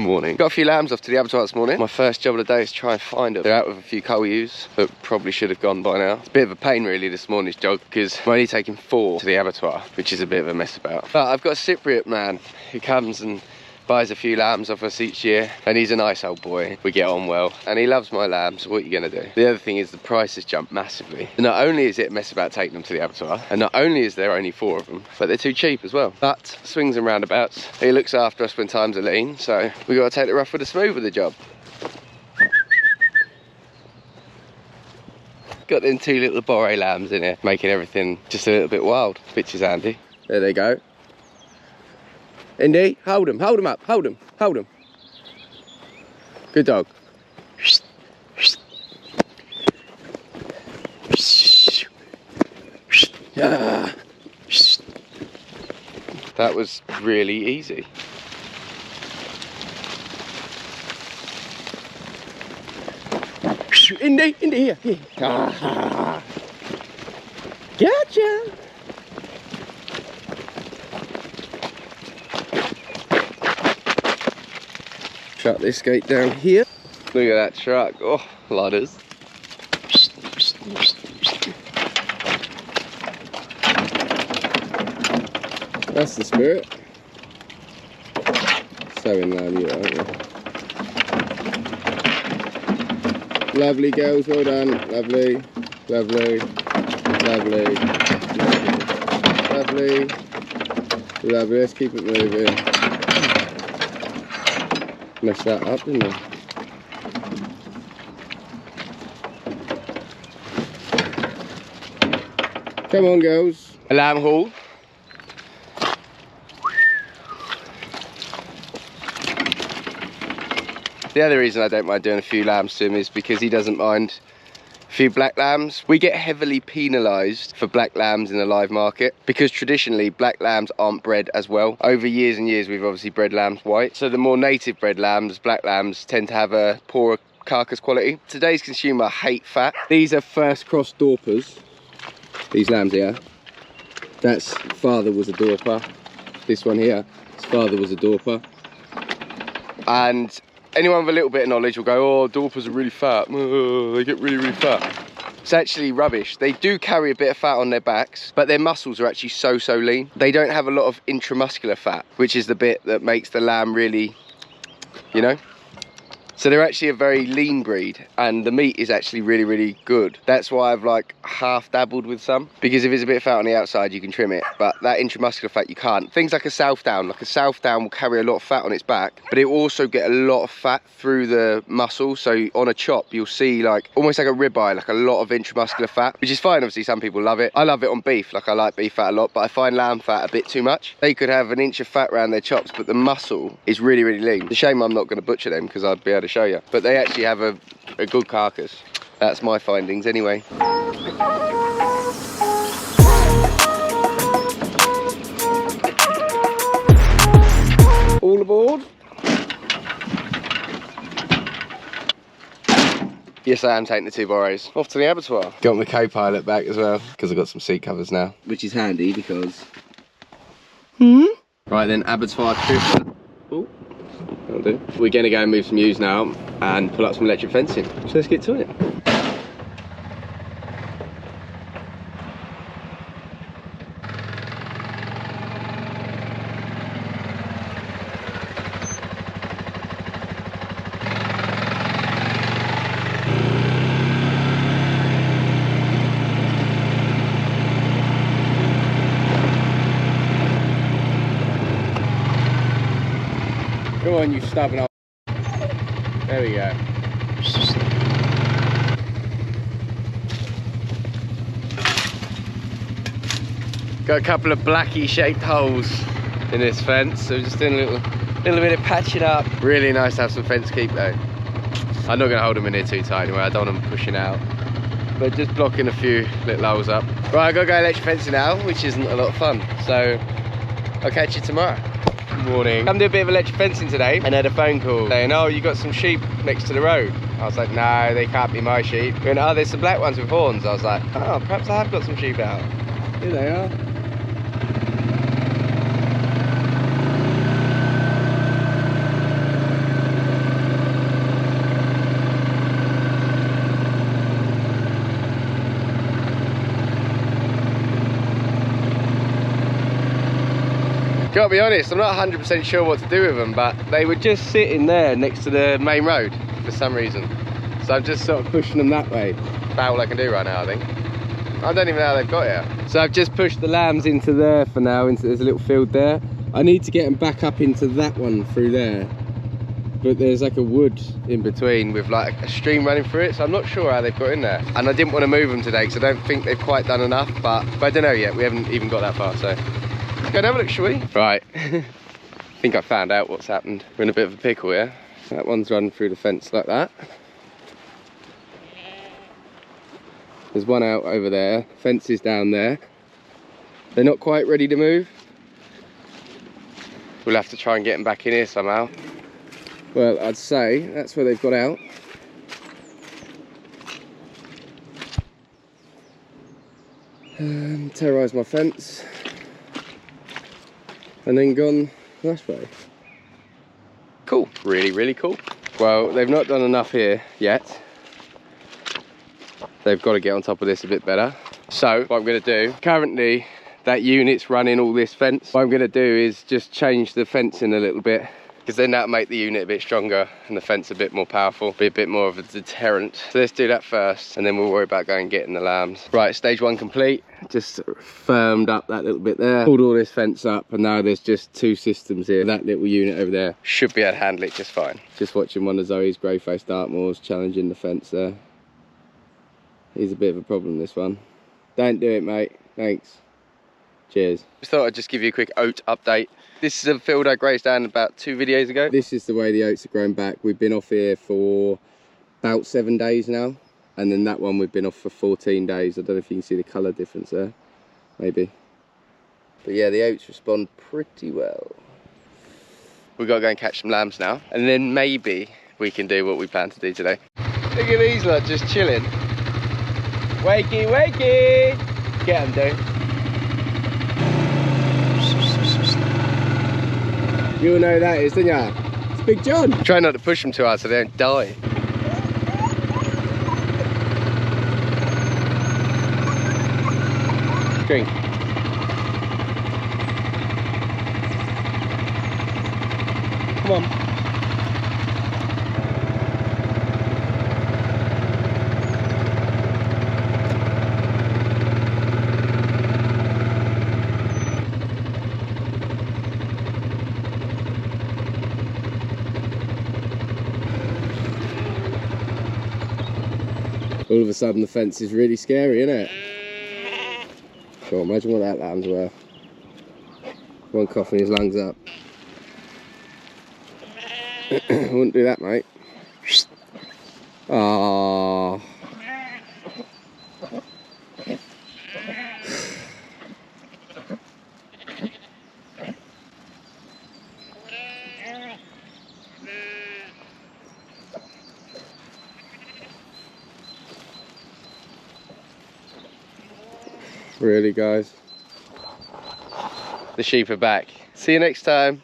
Morning. Got a few lambs off to the abattoir this morning. My first job of the day is to try and find them. They're out with a few coal ewes that probably should have gone by now. It's a bit of a pain really this morning's jog because I'm only taking 4 to the abattoir, which is a bit of a mess about. But I've got a Cypriot man who comes and buys a few lambs off us each year, and he's a nice old boy. We get on well, and he loves my lambs. What are you gonna do? The other thing is the price has jumped massively. And not only is it a mess about taking them to the abattoir, and not only is there only 4 of them, but they're too cheap as well. But swings and roundabouts, he looks after us when times are lean, so we got to take the rough with the smooth with the job. Got them 2 little Boré lambs in here, making everything just a little bit wild. Which is handy. There they go. Indy, hold him up, hold him. Good dog. That was really easy. Indy, here. Gotcha. Shut this gate down here. Look at that truck. Oh, ladders. That's the spirit. So in line you, aren't you? Lovely girls, well done. Lovely. Let's keep it moving. Messed that up, didn't I? Come on, girls. A lamb haul. The other reason I don't mind doing a few lambs to him is because he doesn't mind a few black lambs. We get heavily penalised for black lambs in the live market because traditionally black lambs aren't bred as well. Over years and years we've obviously bred lambs white. So the more native bred lambs, black lambs, tend to have a poorer carcass quality. Today's consumer hate fat. These are first cross Dorpers. These lambs here. That's father was a Dorper. This one here, his father was a Dorper. And anyone with a little bit of knowledge will go, oh, Dorpers are really fat. Oh, they get really fat. It's actually rubbish. They do carry a bit of fat on their backs, but their muscles are actually so lean. They don't have a lot of intramuscular fat, which is the bit that makes the lamb really, you know? So they're actually a very lean breed, and the meat is actually really good. That's why I've like half dabbled with some, because if it's a bit of fat on the outside you can trim it, but that intramuscular fat you can't. Things like a Southdown will carry a lot of fat on its back, but it will also get a lot of fat through the muscle. So on a chop you'll see like almost like a ribeye, like a lot of intramuscular fat, which is fine. Obviously some people love it. I love it on beef, like I like beef fat a lot, but I find lamb fat a bit too much. They could have an inch of fat around their chops, but the muscle is really lean. It's a shame I'm not going to butcher them because I'd be able to show you, but they actually have a good carcass. That's my findings anyway. All aboard. Yes, I am taking the 2 Borés off to the abattoir. Got my co-pilot back as well because I've got some seat covers now, which is handy because right then, abattoir trip. Oh, that'll do. We're gonna go and move some ewes now and pull up some electric fencing. So let's get to it. Come on, you stubborn old. There we go. Got a couple of blacky shaped holes in this fence, so just doing a little bit of patching up. Really nice to have some fence keep though. I'm not going to hold them in here too tight anyway, I don't want them pushing out. But just blocking a few little holes up. Right, I've got to go electric fencing now, which isn't a lot of fun. So I'll catch you tomorrow. Morning. Come do a bit of electric fencing today and had a phone call saying, oh, you got some sheep next to the road. I was like, no, they can't be my sheep. They went, oh, there's some black ones with horns. I was like, oh, perhaps I have got some sheep out. Here they are. Gotta be honest, I'm not 100% sure what to do with them, but they were just sitting there next to the main road for some reason. So I'm just sort of pushing them that way. About all I can do right now, I think. I don't even know how they've got here. So I've just pushed the lambs into there for now, there's a little field there. I need to get them back up into that one through there. But there's like a wood in between with like a stream running through it, so I'm not sure how they've got in there. And I didn't want to move them today because I don't think they've quite done enough, but I don't know yet. We haven't even got that far, so let's go and have a look, shall we? Right, I think I found out what's happened. We're in a bit of a pickle here. That one's running through the fence like that. There's one out over there, fence is down there. They're not quite ready to move. We'll have to try and get them back in here somehow. Well, I'd say that's where they've got out. Terrorised my fence. And then gone that way. Cool, really, really cool. Well, they've not done enough here yet. They've got to get on top of this a bit better. So, what I'm gonna do, currently that unit's running all this fence. What I'm gonna do is just change the fencing a little bit, because then that'll make the unit a bit stronger and the fence a bit more powerful, be a bit more of a deterrent. So let's do that first and then we'll worry about going and getting the lambs. Right, stage one complete. Just firmed up that little bit there, pulled all this fence up, and now there's just two systems here. That little unit over there should be able to handle it just fine. Just watching one of Zoe's grey-faced Dartmoors challenging the fence there. He's a bit of a problem, this one. Don't do it, mate. Thanks. Cheers. Just thought I'd just give you a quick oat update. This is a field I grazed down about 2 videos ago. This is the way the oats are growing back. We've been off here for about 7 days now. And then that one we've been off for 14 days. I don't know if you can see the colour difference there. Maybe. But yeah, the oats respond pretty well. We've got to go and catch some lambs now. And then maybe we can do what we plan to do today. Look at these lot just chilling. Wakey, wakey! Get them, dude. You'll know who that is, don't ya? It's Big John. Try not to push them too hard so they don't die. Drink. Come on. All of a sudden the fence is really scary, isn't it? God, imagine what that lamb's worth. One coughing his lungs up. I wouldn't do that, mate. Ah. Really, guys? The sheep are back. See you next time.